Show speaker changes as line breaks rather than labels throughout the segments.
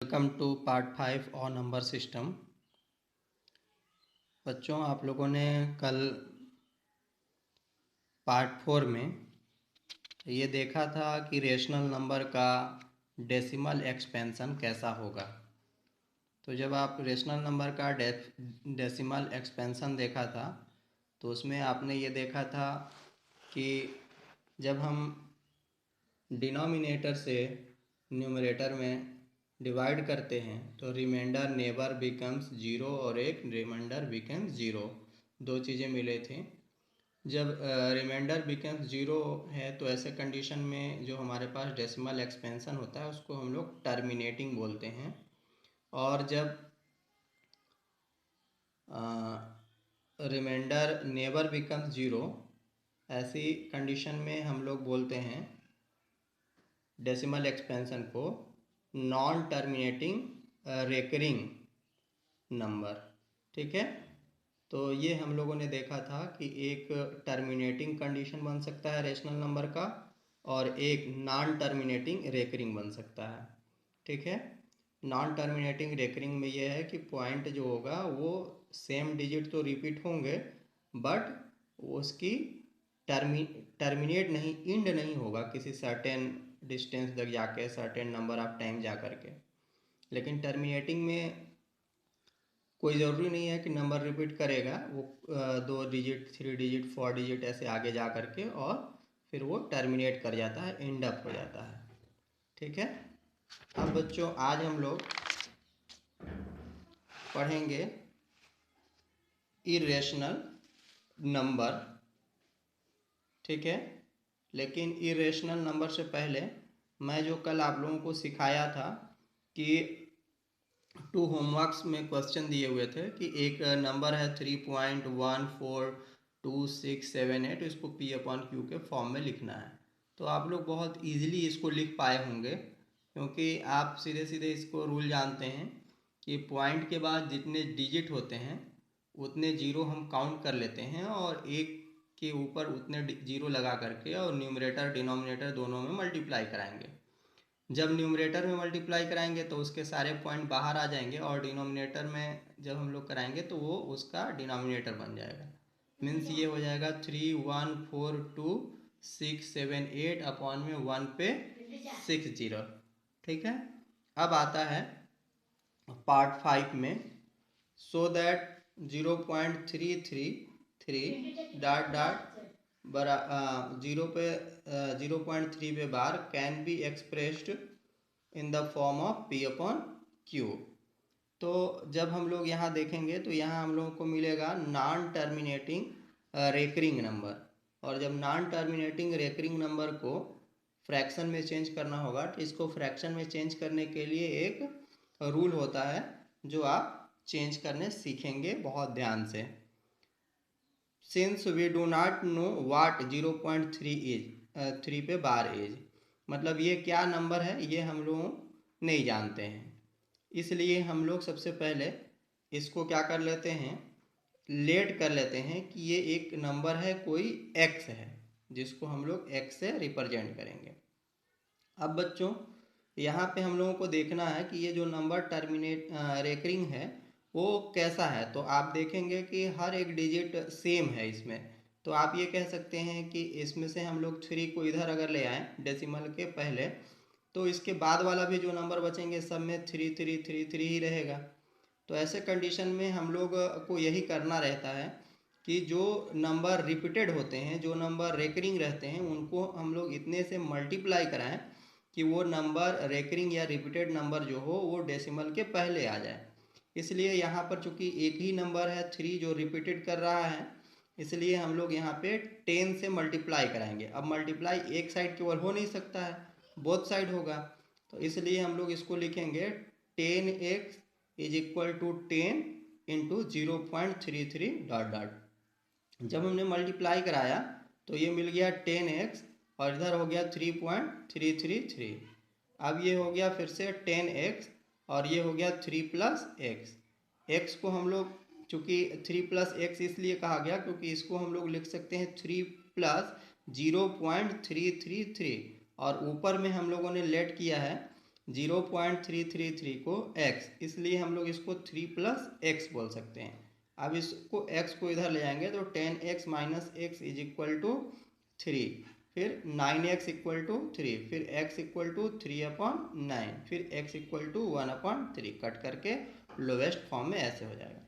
Welcome two part 5 और number system. बच्चों, आप लोगों ने कल पार्ट 4 में ये देखा था कि रेशनल नंबर का डेसिमल एक्सपेंशन कैसा होगा। तो जब आप रेशनल नंबर का डेसिमल एक्सपेंशन देखा था तो उसमें आपने ये देखा था कि जब हम डिनोमिनेटर से न्यूमरेटर में डिवाइड करते हैं तो रिमाइंडर नेवर बिकम्स ज़ीरो और एक रिमाइंडर बिकम्स ज़ीरो, दो चीज़ें मिले थे। जब रिमाइंडर बिकम्स ज़ीरो है तो ऐसे कंडीशन में जो हमारे पास डेसिमल एक्सपेंशन होता है उसको हम लोग टर्मिनेटिंग बोलते हैं। और जब रिमाइंडर नेवर बिकम्स ज़ीरो, ऐसी कंडीशन में हम लोग बोलते हैं डेसिमल एक्सपेंशन को नॉन टर्मिनेटिंग रेकरिंग नंबर। ठीक है, तो ये हम लोगों ने देखा था कि एक टर्मिनेटिंग कंडीशन बन सकता है रेशनल नंबर का और एक नॉन टर्मिनेटिंग रेकरिंग बन सकता है। ठीक है, नॉन टर्मिनेटिंग रेकरिंग में ये है कि पॉइंट जो होगा वो सेम डिजिट तो रिपीट होंगे बट उसकी टर्मिनेट नहीं, इंड नहीं होगा किसी सर्टेन डिस्टेंस तक जाके, सर्टेन नंबर ऑफ टाइम जा करके। लेकिन टर्मिनेटिंग में कोई ज़रूरी नहीं है कि नंबर रिपीट करेगा, वो 2 डिजिट, 3 डिजिट, 4 डिजिट ऐसे आगे जा करके और फिर वो टर्मिनेट कर जाता है, एंड अप हो जाता है। ठीक है, अब बच्चों आज हम लोग पढ़ेंगे इरेशनल नंबर। ठीक है, लेकिन इरेशनल नंबर से पहले मैं जो कल आप लोगों को सिखाया था कि 2 होमवर्क्स में क्वेश्चन दिए हुए थे कि एक नंबर है 3.142678, इसको P/Q के फॉर्म में लिखना है। तो आप लोग बहुत इजीली इसको लिख पाए होंगे क्योंकि आप सीधे सीधे इसको रूल जानते हैं कि पॉइंट के बाद जितने डिजिट होते हैं उतने जीरो हम काउंट कर लेते हैं और एक के ऊपर उतने जीरो लगा करके और न्यूमरेटर डिनोमिनेटर दोनों में मल्टीप्लाई कराएंगे। जब न्यूमरेटर में मल्टीप्लाई कराएंगे तो उसके सारे पॉइंट बाहर आ जाएंगे और डिनोमिनेटर में जब हम लोग कराएंगे तो वो उसका डिनोमिनेटर बन जाएगा। मीन्स ये हो जाएगा 3142678 अपॉन में 1 पे 60। ठीक है, अब आता है पार्ट 5 में। सो दैट 0.333 डॉट डॉट बरा 0.3 पे bar can be expressed in the form of P/Q। तो जब हम लोग यहाँ देखेंगे तो यहाँ हम लोगों को मिलेगा नॉन टर्मिनेटिंग रेकरिंग नंबर। और जब नॉन टर्मिनेटिंग रेकरिंग नंबर को फ्रैक्शन में चेंज करना होगा तो इसको फ्रैक्शन में चेंज करने के लिए एक रूल होता है जो आप चेंज करने सीखेंगे बहुत ध्यान से। Since we do not know what 0.3 is 3 पे बार इज, मतलब ये क्या नंबर है ये हम लोग नहीं जानते हैं। इसलिए हम लोग सबसे पहले इसको क्या कर लेते हैं, लेट कर लेते हैं कि ये एक नंबर है, कोई एक्स है जिसको हम लोग एक्स से रिप्रेजेंट करेंगे। अब बच्चों यहाँ पे हम लोगों को देखना है कि ये जो नंबर टर्मिनेट रेकरिंग है वो कैसा है। तो आप देखेंगे कि हर एक डिजिट सेम है इसमें। तो आप ये कह सकते हैं कि इसमें से हम लोग 3 को इधर अगर ले आएँ डेसिमल के पहले तो इसके बाद वाला भी जो नंबर बचेंगे सब में 3 ही रहेगा। तो ऐसे कंडीशन में हम लोग को यही करना रहता है कि जो नंबर रिपीटेड होते हैं, जो नंबर रेकरिंग रहते हैं, उनको हम लोग इतने से मल्टीप्लाई कराएं कि वो नंबर रेकरिंग या रिपीटेड नंबर जो हो वो डेसिमल के पहले आ जाए। इसलिए यहाँ पर चूँकि एक ही नंबर है 3 जो रिपीटेड कर रहा है, इसलिए हम लोग यहाँ पे 10 से मल्टीप्लाई कराएंगे। अब मल्टीप्लाई एक साइड केवल हो नहीं सकता है, बोथ साइड होगा। तो इसलिए हम लोग इसको लिखेंगे 10x is equal to 10 into 0.33 dot dot. जब हमने मल्टीप्लाई कराया तो ये मिल गया 10x और इधर हो गया 3.333। अब ये हो गया फिर से 10x और ये हो गया 3 प्लस एक्स। एक्स को हम लोग चूँकि 3 प्लस एक्स इसलिए कहा गया क्योंकि इसको हम लोग लिख सकते हैं 3 प्लस 0.333 और ऊपर में हम लोगों ने लेट किया है 0.333 को x, इसलिए हम लोग इसको 3 प्लस एक्स बोल सकते हैं। अब इसको x को इधर ले जाएंगे तो 10x minus X is equal to 3, फिर 9x इक्वल टू 3, फिर x इक्वल टू 3/9, फिर x इक्वल टू 1/3, कट करके लोवेस्ट फॉर्म में ऐसे हो जाएगा।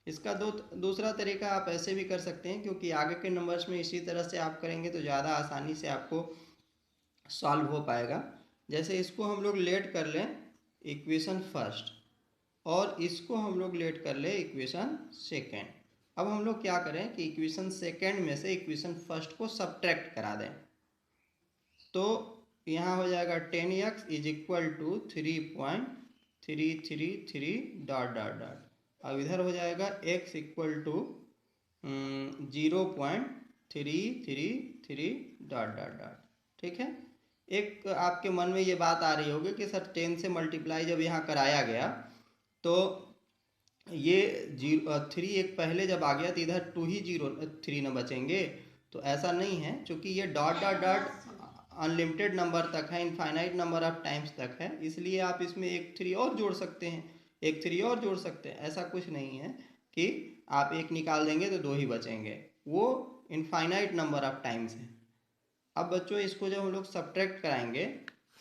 इसका दूसरा तरीका आप ऐसे भी कर सकते हैं, क्योंकि आगे के नंबर्स में इसी तरह से आप करेंगे तो ज़्यादा आसानी से आपको सॉल्व हो पाएगा। जैसे इसको हम लोग लेट कर लें इक्वेशन फर्स्ट और इसको हम लोग लेट कर ले इक्वेशन सेकेंड। अब हम लोग क्या करें कि इक्वेशन सेकेंड में से इक्वेशन फर्स्ट को सब्ट्रैक्ट करा दें, तो यहाँ हो जाएगा 10x is equal to 3.333 dot dot dot. अब इधर हो जाएगा x equal to 0.333 dot dot dot. ठीक है, एक आपके मन में ये बात आ रही होगी कि सर 10 से मल्टीप्लाई जब यहाँ कराया गया तो ये 3 एक पहले जब आ गया तो इधर 2 ही 3 न बचेंगे, तो ऐसा नहीं है, क्योंकि ये dot dot dot unlimited number तक है, इनफाइनाइट नंबर ऑफ टाइम्स तक है, इसलिए आप इसमें एक 3 और जोड़ सकते हैं, एक 3 और जोड़ सकते हैं। ऐसा कुछ नहीं है कि आप एक निकाल देंगे तो 2 ही बचेंगे, वो इनफाइनाइट नंबर ऑफ टाइम्स है। अब बच्चों इसको जब हम लोग सब्ट्रैक्ट कराएंगे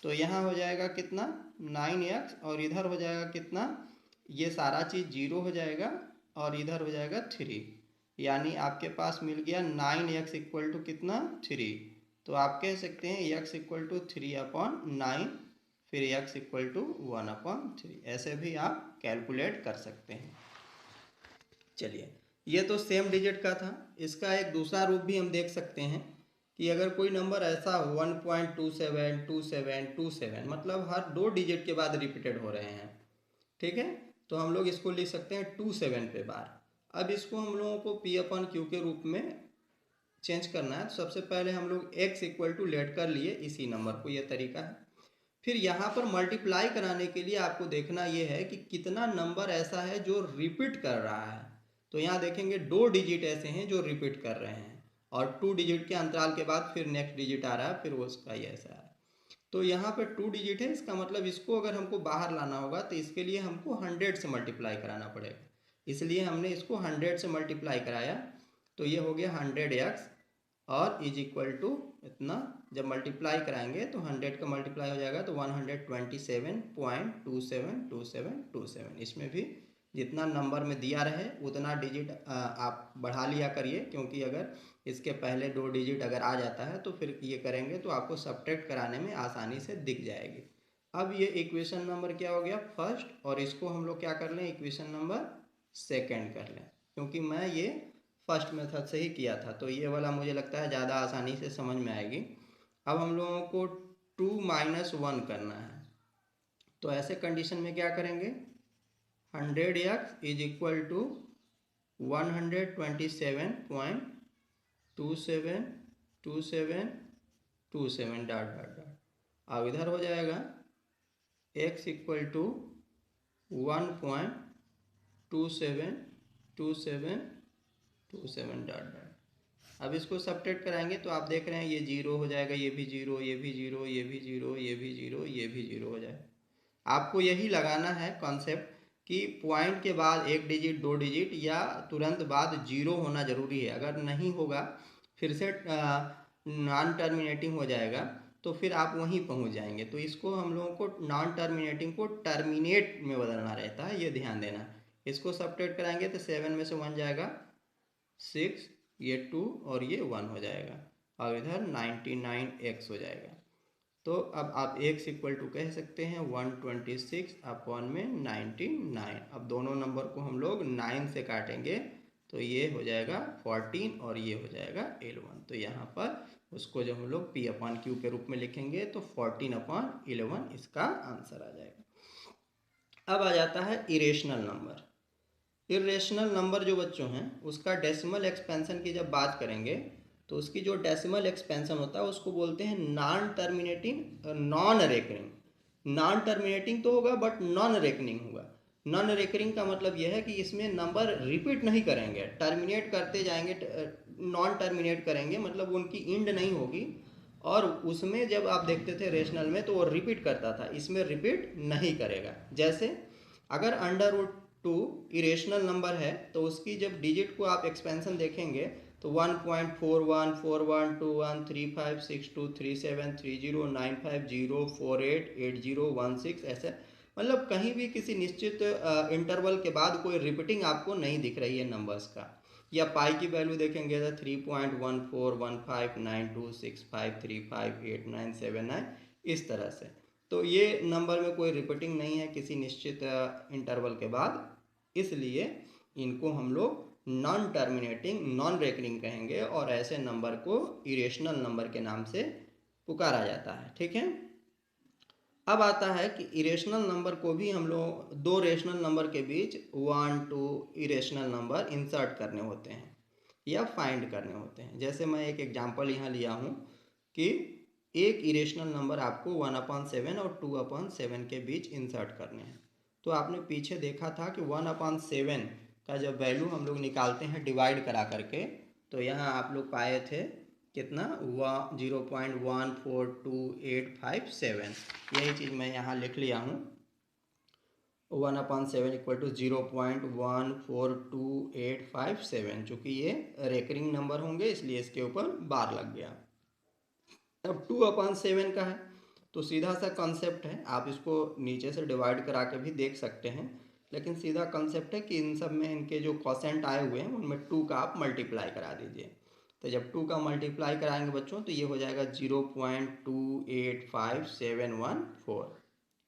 तो यहाँ हो जाएगा कितना 9x और इधर हो जाएगा कितना, ये सारा चीज़ 0 हो जाएगा और इधर हो जाएगा 3, यानी आपके पास मिल गया 9x इक्वल टू कितना 3। तो आप कह सकते हैं x इक्वल टू 3/9, फिर x इक्वल टू 1/3, ऐसे भी आप कैलकुलेट कर सकते हैं। चलिए, ये तो सेम डिजिट का था। इसका एक दूसरा रूप भी हम देख सकते हैं कि अगर कोई नंबर ऐसा 1.272727 मतलब हर 2 डिजिट के बाद रिपीटेड हो रहे हैं, ठीक है, तो हम लोग इसको लिख सकते हैं 27 पे बार। अब इसको हम लोगों को P/Q के रूप में चेंज करना है, तो सबसे पहले हम लोग x इक्वल टू लेट कर लिए इसी नंबर को, ये तरीका है। फिर यहाँ पर मल्टीप्लाई कराने के लिए आपको देखना ये है कि कितना नंबर ऐसा है जो रिपीट कर रहा है। तो यहाँ देखेंगे 2 डिजिट ऐसे हैं जो रिपीट कर रहे हैं और 2 डिजिट के अंतराल के बाद फिर नेक्स्ट डिजिट आ रहा है, फिर उसका ये ऐसा है। तो यहाँ पे 2 डिजिट है, इसका मतलब इसको अगर हमको बाहर लाना होगा तो इसके लिए हमको 100 से मल्टीप्लाई कराना पड़ेगा, इसलिए हमने इसको 100 से मल्टीप्लाई कराया। तो ये हो गया 100x और इज इक्वल टू इतना, जब मल्टीप्लाई कराएंगे तो 100 का मल्टीप्लाई हो जाएगा तो 127.272727। इसमें भी जितना नंबर में दिया रहे उतना डिजिट आप बढ़ा लिया करिए, क्योंकि अगर इसके पहले 2 डिजिट अगर आ जाता है तो फिर ये करेंगे तो आपको सब्ट्रैक्ट कराने में आसानी से दिख जाएगी। अब ये इक्वेशन नंबर क्या हो गया फर्स्ट, और इसको हम लोग क्या कर लें इक्वेशन नंबर सेकेंड कर लें, क्योंकि मैं ये फर्स्ट मेथड से ही किया था, तो ये वाला मुझे लगता है ज़्यादा आसानी से समझ में आएगी। अब हम लोगों को 2 - 1 करना है, तो ऐसे कंडीशन में क्या करेंगे 100x is equal to 127.272727 dot dot dot. अब इधर हो जाएगा x equal to 1.272727 dot dot. अब इसको सब्ट्रैक्ट कराएंगे तो आप देख रहे हैं ये 0 हो जाएगा, ये भी 0, ये भी 0, ये भी 0, ये भी 0, ये भी 0 हो जाएगा। आपको यही लगाना है कॉन्सेप्ट कि पॉइंट के बाद 1 डिजिट 2 डिजिट या तुरंत बाद 0 होना ज़रूरी है। अगर नहीं होगा फिर से नॉन टर्मिनेटिंग हो जाएगा तो फिर आप वहीं पहुंच जाएंगे। तो इसको हम लोगों को नॉन टर्मिनेटिंग को टर्मिनेट में बदलना रहता है, ये ध्यान देना। इसको सब्ट्रैक्ट कराएंगे तो 7 में से 1 जाएगा 6, ये 2 और ये 1 हो जाएगा और इधर 99x हो जाएगा। तो अब आप x इक्वल टू कह सकते हैं 126/99। अब दोनों नंबर को हम लोग 9 से काटेंगे तो ये हो जाएगा 14 और ये हो जाएगा 11। तो यहाँ पर उसको जब हम लोग P/Q के रूप में लिखेंगे तो 14/11 इसका आंसर आ जाएगा। अब आ जाता है इरेशनल नंबर। इरेशनल नंबर जो बच्चों हैं उसका डेसिमल एक्सपेंशन की जब बात करेंगे तो उसकी जो डेसिमल एक्सपेंशन होता है उसको बोलते हैं non terminating non recurring. Non terminating तो होगा बट नॉन रेकरिंग होगा। नॉन रेकरिंग का मतलब यह है कि इसमें नंबर रिपीट नहीं करेंगे, टर्मिनेट करते जाएंगे, नॉन टर्मिनेट करेंगे, मतलब उनकी इंड नहीं होगी और उसमें जब आप देखते थे रेशनल में तो वो रिपीट करता था, इसमें रिपीट नहीं करेगा। जैसे अगर अंडर रूट 2 इरेशनल नंबर है तो उसकी जब डिजिट को आप एक्सपेंशन देखेंगे तो 1.414121356237309504888016 ऐसे, मतलब कहीं भी किसी निश्चित इंटरवल के बाद कोई रिपीटिंग आपको नहीं दिख रही है नंबर्स का। या पाई की वैल्यू देखेंगे तो 3.14159265358979 इस तरह से। तो ये नंबर में कोई रिपीटिंग नहीं है किसी निश्चित इंटरवल के बाद, इसलिए इनको हम लोग नॉन टर्मिनेटिंग नॉन रेकरिंग कहेंगे और ऐसे नंबर को इरेशनल नंबर के नाम से पुकारा जाता है। ठीक है, अब आता है कि इरेशनल नंबर को भी हम लोग दो रेशनल नंबर के बीच 1 2 इरेशनल नंबर इंसर्ट करने होते हैं या फाइंड करने होते हैं। जैसे मैं एक एग्जांपल यहाँ लिया हूँ कि एक इरेशनल नंबर आपको 1/7 और 2/7 के बीच इंसर्ट करने हैं। तो आपने पीछे देखा था कि 1/7 का जब वैल्यू हम लोग निकालते हैं डिवाइड करा करके, तो यहाँ आप लोग पाए थे कितना 0.142857। यही चीज़ मैं यहाँ लिख लिया हूँ 1/7 इक्वल टू 0.142857। चूँकि ये रेकरिंग नंबर होंगे इसलिए इसके ऊपर बार लग गया। अब 2/7 का है तो सीधा सा कॉन्सेप्ट है, आप इसको नीचे से डिवाइड करा के भी देख सकते हैं, लेकिन सीधा कॉन्सेप्ट है कि इन सब में इनके जो कॉसेंट आए हुए हैं उनमें 2 का आप मल्टीप्लाई करा दीजिए। तो जब 2 का मल्टीप्लाई कराएंगे बच्चों तो ये हो जाएगा 0.285714।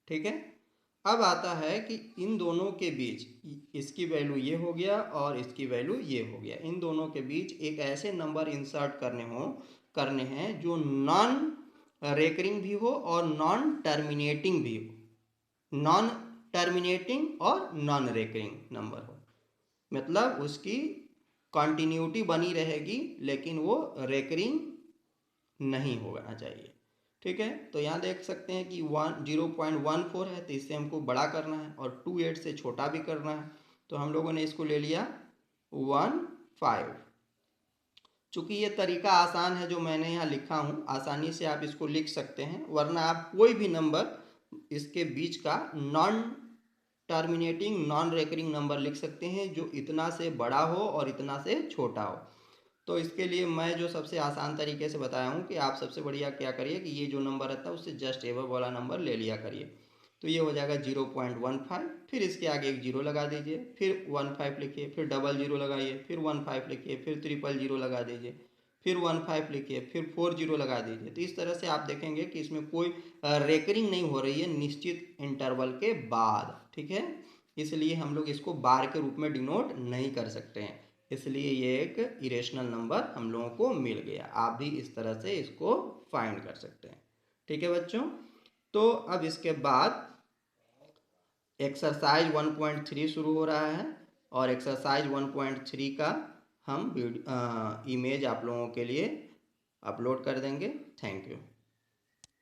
ठीक है, अब आता है कि इन दोनों के बीच इसकी वैल्यू ये हो गया और इसकी वैल्यू ये हो गया, इन दोनों के बीच एक ऐसे नंबर इंसर्ट करने हैं जो नॉन रेकरिंग भी हो और नॉन टर्मिनेटिंग भी हो। नॉन टर्मिनेटिंग और नॉन रेकरिंग नंबर हो, मतलब उसकी कॉन्टिन्यूटी बनी रहेगी लेकिन वो रेकरिंग नहीं होना चाहिए। ठीक है, तो यहाँ देख सकते हैं कि 0.14 है तो इससे हमको बड़ा करना है और 28 से छोटा भी करना है, तो हम लोगों ने इसको ले लिया 15। चूँकि ये तरीका आसान है जो मैंने यहाँ लिखा हूँ, आसानी से आप इसको लिख सकते हैं, वरना आप कोई भी नंबर इसके बीच का non terminating non recurring number लिख सकते हैं जो इतना से बड़ा हो और इतना से छोटा हो। तो इसके लिए मैं जो सबसे आसान तरीके से बताया हूँ कि आप सबसे बढ़िया क्या करिए कि ये जो नंबर रहता है उससे जस्ट एबव वाला नंबर ले लिया करिए। तो ये हो जाएगा 0.15, फिर इसके आगे एक जीरो लगा दीजिए, फिर 15 लिखिए, फिर डबल जीरो लगाइए, फिर 15 लिखिए, फिर ट्रिपल जीरो लगा दीजिए, फिर 15 लिखिए, फिर 4 जीरो लगा दीजिए। तो इस तरह से आप देखेंगे कि इसमें कोई रेकरिंग नहीं हो रही है निश्चित इंटरवल के बाद। ठीक है, इसलिए हम लोग इसको बार के रूप में डिनोट नहीं कर सकते हैं, इसलिए ये एक इरेशनल नंबर हम लोगों को मिल गया। आप भी इस तरह से इसको फाइंड कर सकते हैं। ठीक है बच्चों, तो अब इसके बाद एक्सरसाइज 1.3 शुरू हो रहा है और एक्सरसाइज 1.3 का हम इमेज आप लोगों के लिए अपलोड कर देंगे। Thank you.